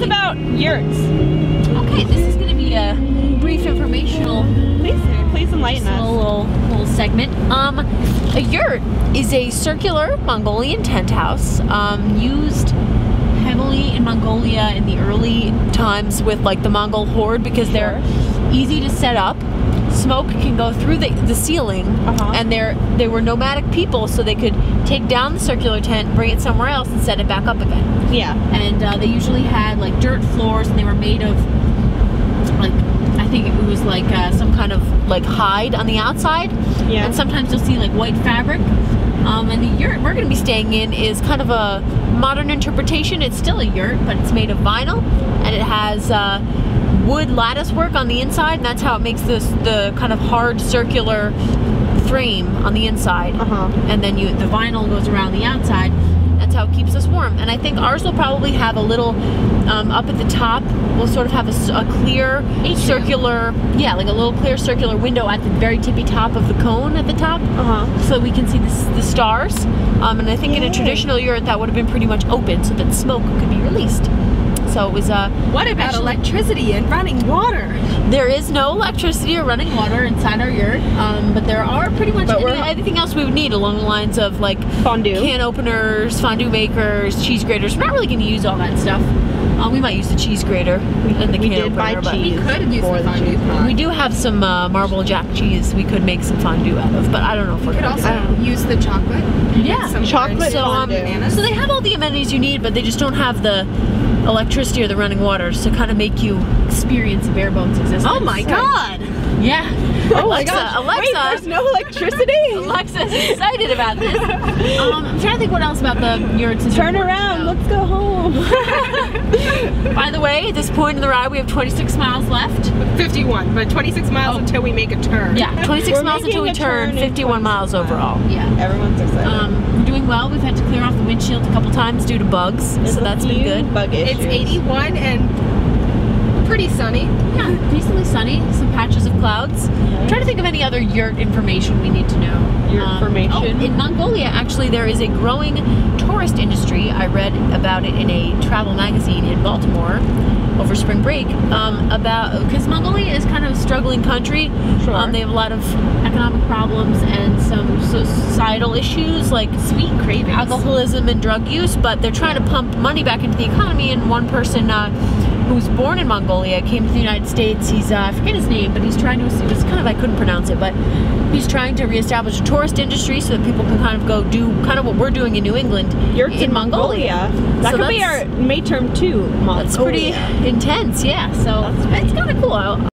about yurts. Okay, this is going to be a brief informational. Please enlighten us. Little segment. A yurt is a circular Mongolian tent house used heavily in Mongolia in the early times with like the Mongol horde because they're easy to set up. Smoke can go through the ceiling, and they were nomadic people, so they could take down the circular tent, bring it somewhere else, and set it back up again. Yeah. And they usually had like dirt floors, and they were made of like, I think it was like some kind of like hide on the outside. Yeah. And sometimes you'll see like white fabric. And the yurt we're going to be staying in is kind of a modern interpretation. It's still a yurt, but it's made of vinyl, and it has wood lattice work on the inside, and that's how it makes the kind of hard circular frame on the inside. And then the vinyl goes around the outside. That's how it keeps us warm. And I think ours will probably have a little up at the top. We'll sort of have a clear circular, like a little clear circular window at the very tippy top of the cone at the top, so we can see the stars. And I think in a traditional yurt that would have been pretty much open so that smoke could be released. So it was what about electricity and running water? There is no electricity or running water inside our yurt, but there are pretty much anything else we would need along the lines of like fondue, can openers, fondue makers, cheese graters. We're not really going to use all that stuff. We might use the cheese grater and the can opener, but we could use the fondue pot. We do have some marble jack cheese we could make some fondue out of, but I don't know if we're going to do that. Use the chocolate. Yeah, some chocolate fondue. So they have all the amenities you need, but they just don't have the electricity or the running water to kind of make you experience a bare bones existence. Oh my god! Yeah. Oh my god. Alexa. Wait, there's no electricity? Alexa's excited about this. I'm trying to think what else about the yurts. Turn around, let's go home. By the way, at this point in the ride, we have 26 miles left. 51, but 26 miles until we make a turn. Yeah, 26 miles until we turn, 51 miles overall. Yeah. Everyone's excited. We're doing well. We've had to clear off the windshield a couple times due to bugs, so that's been good. Bug issues. It's 81 and pretty sunny. Yeah, decently sunny. Some patches of clouds. I'm trying to think of any other yurt information we need to know. Yurt information? In Mongolia, actually, there is a growing tourist industry. I read about it in a travel magazine in Baltimore over spring break, because Mongolia is kind of a struggling country. They have a lot of economic problems and some societal issues like sweet cravings, alcoholism and drug use, but they're trying to pump money back into the economy. And one person who was born in Mongolia came to the United States. He's I forget his name, but he's trying to, it's kind of, I couldn't pronounce it, but he's trying to reestablish a tourist industry so that people can kind of go do kind of what we're doing in New England Yurts in Mongolia. That could be our May term too. That's pretty intense, yeah. So it's kind of cool.